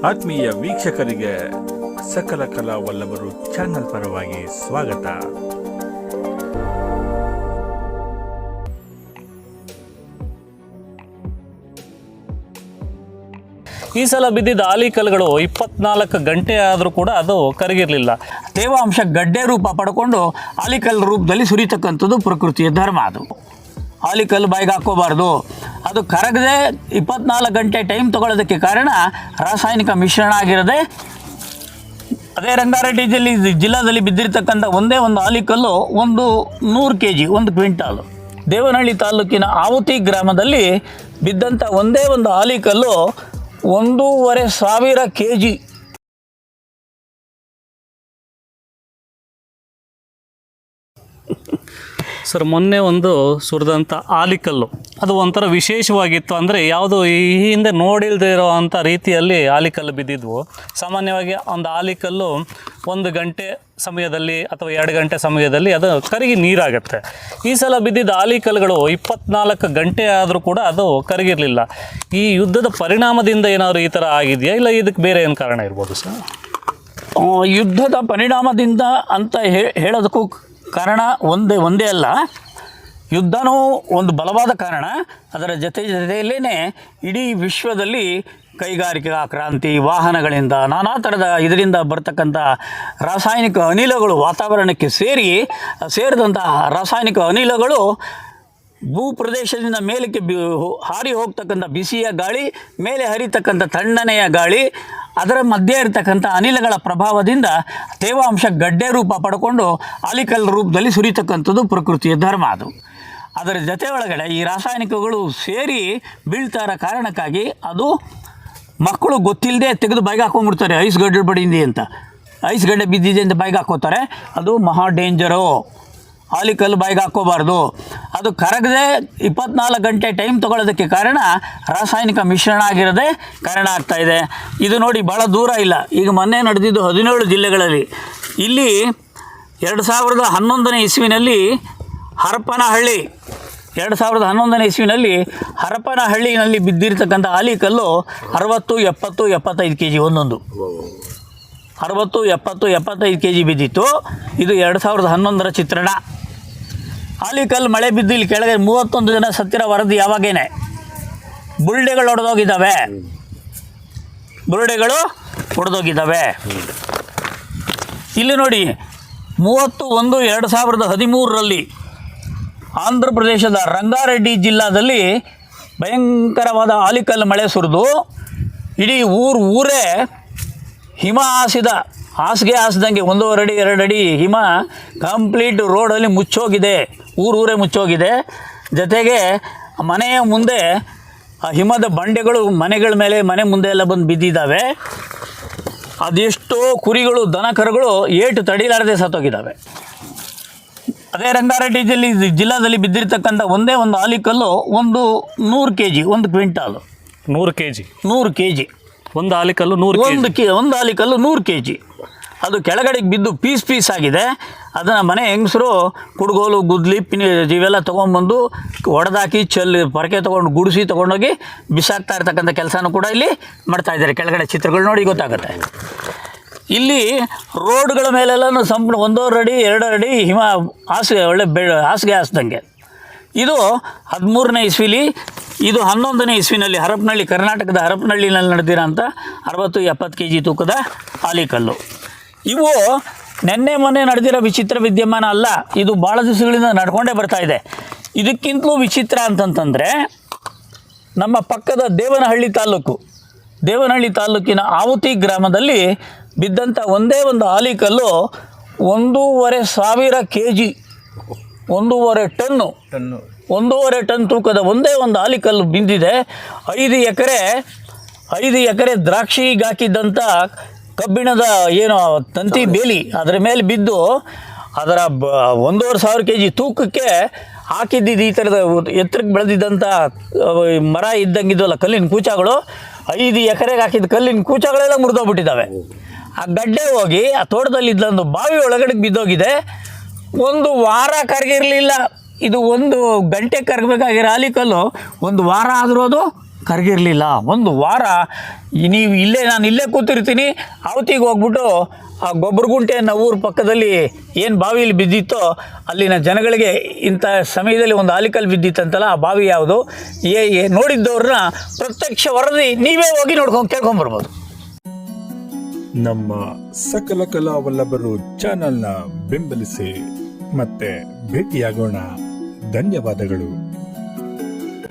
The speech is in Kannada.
ಆತ್ಮೀಯ ವೀಕ್ಷಕರಿಗೆ ಸಕಲ ಕಲಾ ವಲ್ಲಭರು ಚಾನೆಲ್ ಪರವಾಗಿ ಸ್ವಾಗತ. ಈ ಸಲ ಬಿದ್ದಿದ್ದ ಆಲಿಕಲ್ಲುಗಳು 24 ಗಂಟೆ ಆದರೂ ಕೂಡ ಅದು ಕರಗಿರಲಿಲ್ಲ. ತೇವಾಂಶ ಗಡ್ಡೆ ರೂಪ ಪಡ್ಕೊಂಡು ಆಲಿಕಲ್ಲು ರೂಪದಲ್ಲಿ ಸುರಿತಕ್ಕಂಥದ್ದು ಪ್ರಕೃತಿಯ ಧರ್ಮ. ಅದು ಆಲಿಕಲ್ಲು ಬಾಯಿಗೆ ಹಾಕ್ಕೋಬಾರ್ದು. ಅದು ಕರಗದೆ 24 ಗಂಟೆ ಟೈಮ್ ತಗೊಳ್ಳೋದಕ್ಕೆ ಕಾರಣ ರಾಸಾಯನಿಕ ಮಿಶ್ರಣ ಆಗಿರದೆ. ಅದೇ ರಂಗಾರೆಡ್ಡಿ ಜಿಲ್ಲಾದಲ್ಲಿ ಬಿದ್ದಿರ್ತಕ್ಕಂಥ ಒಂದೇ ಒಂದು ಆಲಿಕಲ್ಲು 100 kg, 1 ಕ್ವಿಂಟಾಲು. ದೇವನಹಳ್ಳಿ ತಾಲೂಕಿನ ಆವುತಿ ಗ್ರಾಮದಲ್ಲಿ ಬಿದ್ದಂಥ ಒಂದೇ ಒಂದು ಆಲಿಕಲ್ಲು 1,500 kg. ಸರ್, ಮೊನ್ನೆ ಒಂದು ಸುರಿದಂಥ ಆಲಿಕಲ್ಲು ಅದು ಒಂಥರ ವಿಶೇಷವಾಗಿತ್ತು. ಅಂದರೆ ಯಾವುದು ಈ ಹಿಂದೆ ನೋಡಿಲ್ಲದೆ ಇರೋ ಅಂಥ ರೀತಿಯಲ್ಲಿ ಆಲಿಕಲ್ಲು ಬಿದ್ದಿದ್ವು. ಸಾಮಾನ್ಯವಾಗಿ ಒಂದು ಆಲಿಕಲ್ಲು 1 ಗಂಟೆ ಸಮಯದಲ್ಲಿ ಅಥವಾ 2 ಗಂಟೆ ಸಮಯದಲ್ಲಿ ಅದು ಕರಗಿ ನೀರಾಗುತ್ತೆ. ಈ ಸಲ ಬಿದ್ದಿದ್ದ ಆಲಿಕಲ್ಲುಗಳು 24 ಗಂಟೆ ಆದರೂ ಕೂಡ ಅದು ಕರಗಿರಲಿಲ್ಲ. ಈ ಯುದ್ಧದ ಪರಿಣಾಮದಿಂದ ಏನಾದರೂ ಈ ಥರ ಆಗಿದೆಯಾ, ಇಲ್ಲ ಇದಕ್ಕೆ ಬೇರೆ ಏನು ಕಾರಣ ಇರ್ಬೋದು ಸರ್? ಯುದ್ಧದ ಪರಿಣಾಮದಿಂದ ಅಂತ ಹೇಳೋದಕ್ಕೂ ಕಾರಣ ಒಂದೇ ಅಲ್ಲ. ಯುದ್ಧನೂ ಒಂದು ಬಲವಾದ ಕಾರಣ. ಅದರ ಜೊತೆಯಲ್ಲೇ ಇಡೀ ವಿಶ್ವದಲ್ಲಿ ಕೈಗಾರಿಕಾ ಕ್ರಾಂತಿ, ವಾಹನಗಳಿಂದ, ನಾನಾ ಥರದ ಇದರಿಂದ ಬರ್ತಕ್ಕಂಥ ರಾಸಾಯನಿಕ ಅನಿಲಗಳು ವಾತಾವರಣಕ್ಕೆ ಸೇರಿದಂತಹ ರಾಸಾಯನಿಕ ಅನಿಲಗಳು ಭೂಪ್ರದೇಶದಿಂದ ಮೇಲಕ್ಕೆ ಹಾರಿ ಹೋಗ್ತಕ್ಕಂಥ ಬಿಸಿಯ ಗಾಳಿ, ಮೇಲೆ ಹರಿತಕ್ಕಂಥ ತಣ್ಣನೆಯ ಗಾಳಿ, ಅದರ ಮಧ್ಯೆ ಇರತಕ್ಕಂಥ ಅನಿಲಗಳ ಪ್ರಭಾವದಿಂದ ತೇವಾಂಶ ಗಡ್ಡೆ ರೂಪ ಪಡ್ಕೊಂಡು ಆಲಿಕಲ್ಲು ರೂಪದಲ್ಲಿ ಸುರಿತಕ್ಕಂಥದ್ದು ಪ್ರಕೃತಿಯ ಧರ್ಮ. ಅದು ಅದರ ಜೊತೆ ಒಳಗಡೆ ಈ ರಾಸಾಯನಿಕಗಳು ಸೇರಿ ಬೀಳ್ತಾ ಇರೋ ಕಾರಣಕ್ಕಾಗಿ ಅದು ಮಕ್ಕಳು ಗೊತ್ತಿಲ್ಲದೆ ತೆಗೆದು ಬಾಯಿಗೆ ಹಾಕೊಂಡ್ಬಿಡ್ತಾರೆ. ಐಸ್ ಗಡ್ಡೆ ಬಡಿಂದಿ ಅಂತ, ಐಸ್ ಗಡ್ಡೆ ಬಿದ್ದಿದೆ ಅಂತ ಬಾಯಿಗೆ ಹಾಕೋತಾರೆ. ಅದು ಮಹಾ ಡೇಂಜರು. ಆಲಿಕಲ್ಲು ಬಾಯಿಗೆ ಹಾಕ್ಕೋಬಾರ್ದು. ಅದು ಕರಗದೆ 24 ಗಂಟೆ ಟೈಮ್ ತಗೊಳ್ಳೋದಕ್ಕೆ ಕಾರಣ ರಾಸಾಯನಿಕ ಮಿಶ್ರಣ ಆಗಿರದೆ ಕಾರಣ ಆಗ್ತಾಯಿದೆ. ಇದು ನೋಡಿ, ಭಾಳ ದೂರ ಇಲ್ಲ. ಈಗ ಮೊನ್ನೆ ನಡೆದಿದ್ದು 17 ಜಿಲ್ಲೆಗಳಲ್ಲಿ. ಇಲ್ಲಿ 2011ನೇ ಇಸ್ವಿನಲ್ಲಿ ಹರಪನಹಳ್ಳಿ 2011ನೇ ಇಸ್ವಿನಲ್ಲಿ ಹರಪನಹಳ್ಳಿನಲ್ಲಿ ಬಿದ್ದಿರ್ತಕ್ಕಂಥ ಆಲಿಕಲ್ಲು 60, 70, 75 kg ಒಂದೊಂದು. 60, 70, 75 kg ಬಿದ್ದಿತ್ತು. ಇದು 2011ರ ಚಿತ್ರಣ. ಆಲಿಕಲ್ಲು ಮಳೆ ಬಿದ್ದು ಇಲ್ಲಿ ಕೆಳಗೆ 31 ಜನ ಸತ್ತಿರ ವರದಿ ಯಾವಾಗೇನೆ. ಬುರುಡೆಗಳು ಒಡೆದೋಗಿದ್ದಾವೆ. ಇಲ್ಲಿ ನೋಡಿ, 30/1/2013ರಲ್ಲಿ ಆಂಧ್ರ ಪ್ರದೇಶದ ರಂಗಾರೆಡ್ಡಿ ಜಿಲ್ಲಾದಲ್ಲಿ ಭಯಂಕರವಾದ ಆಲಿಕಲ್ಲು ಮಳೆ ಸುರಿದು ಇಡೀ ಊರೇ ಹಿಮ ಹಾಸಿಗೆ ಹಾಸಿದಂಗೆ 1.5 ಅಡಿ 2 ಅಡಿ ಹಿಮ ಕಂಪ್ಲೀಟ್ ರೋಡಲ್ಲಿ ಮುಚ್ಚೋಗಿದೆ. ಊರೇ ಮುಚ್ಚೋಗಿದೆ. ಜೊತೆಗೆ ಮನೆಯ ಮುಂದೆ ಆ ಹಿಮದ ಬಂಡೆಗಳು ಮನೆಗಳ ಮೇಲೆ, ಮನೆ ಮುಂದೆ ಎಲ್ಲ ಬಂದು ಬಿದ್ದಿದ್ದಾವೆ. ಅದೆಷ್ಟೋ ಕುರಿಗಳು, ದನ ಕರುಗಳು ಏಟು ತಡಿಲಾರದೆ ಸತ್ತೋಗಿದ್ದಾವೆ. ಅದೇ ರಂಗಾರೆಡ್ಡಿ ಜಿಲ್ಲಾದಲ್ಲಿ ಬಿದ್ದಿರ್ತಕ್ಕಂಥ ಒಂದೇ ಒಂದು ಆಲಿಕಲ್ಲು 100 kg, 1 ಕ್ವಿಂಟಾಲು. 100 kg ಒಂದು ಆಲಿಕಲ್ಲು 100 ಆಲಿಕಲ್ಲು 100 kg. ಅದು ಕೆಳಗಡೆಗೆ ಬಿದ್ದು ಪೀಸ್ ಆಗಿದೆ. ಅದನ್ನು ಮನೆ ಹೆಂಗಸರು ಕುಡ್ಗೋಲು, ಗುದ್ಲಿ, ಇವೆಲ್ಲ ತೊಗೊಂಬಂದು ಒಡೆದಾಕಿ ಪೊರಕೆ ತೊಗೊಂಡು ಗುಡಿಸಿ ತೊಗೊಂಡೋಗಿ ಬಿಸಾಕ್ತಾ ಇರ್ತಕ್ಕಂಥ ಕೆಲಸನೂ ಕೂಡ ಇಲ್ಲಿ ಮಾಡ್ತಾಯಿದ್ದಾರೆ. ಕೆಳಗಡೆ ಚಿತ್ರಗಳು ನೋಡಿ ಗೊತ್ತಾಗುತ್ತೆ. ಇಲ್ಲಿ ರೋಡ್ಗಳ ಮೇಲೆಲ್ಲನೂ ಸಂಪೂರ್ಣ 1.5 ಅಡಿ 2 ಅಡಿ ಹಿಮ ಒಳ್ಳೆ ಹಾಸಿಗೆ ಹಾಸ್ದಂಗೆ. ಇದು 13ನೇ ಇಸ್ವಿಲಿ. ಇದು 11ನೇ ಇಸ್ವಿನಲ್ಲಿ ಹರಪನಹಳ್ಳಿ, ಕರ್ನಾಟಕದ ಹರಪನಹಳ್ಳಿನಲ್ಲಿ ನಡೆದಿರೋಂಥ 60-70 kg ತೂಕದ ಆಲಿಕಲ್ಲು. ಇವು ಮೊನ್ನೆ ನಡೆದಿರೋ ವಿಚಿತ್ರ ವಿದ್ಯಮಾನ ಅಲ್ಲ. ಇದು ಭಾಳ ದಿವಸಗಳಿಂದ ನಡ್ಕೊಂಡೇ ಬರ್ತಾ ಇದೆ. ಇದಕ್ಕಿಂತಲೂ ವಿಚಿತ್ರ ಅಂತಂತಂದರೆ, ನಮ್ಮ ಪಕ್ಕದ ದೇವನಹಳ್ಳಿ ತಾಲೂಕಿನ ಆವುತಿ ಗ್ರಾಮದಲ್ಲಿ ಬಿದ್ದಂಥ ಒಂದೇ ಒಂದು ಆಲಿಕಲ್ಲು 1,500 kg, 1.5 ಟನ್ ತೂಕದ ಒಂದೇ ಒಂದು ಆಲಿಕಲ್ಲು ಬಿದ್ದಿದೆ. 5 ಎಕರೆ ದ್ರಾಕ್ಷಿಗೆ ಹಾಕಿದ್ದಂಥ ಕಬ್ಬಿಣದ ತಂತಿ ಬೇಲಿ ಅದರ ಮೇಲೆ ಬಿದ್ದು ಅದರ 1,500 kg ತೂಕಕ್ಕೆ ಹಾಕಿದ್ದಿದ್ದು. ಈ ಥರದ ಎತ್ತರಕ್ಕೆ ಬೆಳೆದಿದ್ದಂಥ ಮರ ಇದ್ದಂಗಿದ್ವಲ್ಲ ಕಲ್ಲಿನ ಕೂಚಗಳು, 5 ಎಕರೆಗೆ ಹಾಕಿದ ಕಲ್ಲಿನ ಕೂಚಗಳೆಲ್ಲ ಮುರಿದೋಗ್ಬಿಟ್ಟಿದ್ದಾವೆ. ಆ ಗಡ್ಡೆ ಹೋಗಿ ಆ ತೋಟದಲ್ಲಿದ್ದಂದು ಬಾವಿ ಒಳಗಡೆ ಬಿದ್ದೋಗಿದೆ. 1 ವಾರ ಕರಗಿರಲಿಲ್ಲ. ಇದು 1 ಗಂಟೆ ಕರಗಬೇಕಾಗಿರೋ ಆಲಿಕಲ್ಲು 1 ವಾರ ಆದರೂ ಅದು ಕರಗಿರಲಿಲ್ಲ. ಒಂದು ವಾರ ನೀವು ನಾನು ಇಲ್ಲೇ ಕೂತಿರ್ತೀನಿ, ಅವತ್ತಿಗೆ ಹೋಗ್ಬಿಟ್ಟು ಆ ಗೊಬ್ಬರಗುಂಟೆ ಊರ ಪಕ್ಕದಲ್ಲಿ ಏನು ಬಾವಿಯಲ್ಲಿ ಬಿದ್ದಿತ್ತೋ ಅಲ್ಲಿನ ಜನಗಳಿಗೆ ಇಂಥ ಸಮಯದಲ್ಲಿ ಒಂದು ಆಲಿಕಲ್ಲು ಬಿದ್ದಿತ್ತಂತಲ್ಲ, ಆ ಬಾವಿ ಯಾವುದು ನೋಡಿದ್ದವ್ರನ್ನ ಪ್ರತ್ಯಕ್ಷ ವರದಿ ನೀವೇ ಹೋಗಿ ಕೇಳ್ಕೊಂಬರ್ಬೋದು. ನಮ್ಮ ಸಕಲ ಕಲಾ ವಲ್ಲಭರು ಚಾನೆಲ್ನ ಬೆಂಬಲಿಸಿ ಮತ್ತೆ ಭೇಟಿಯಾಗೋಣ. ಧನ್ಯವಾದಗಳು.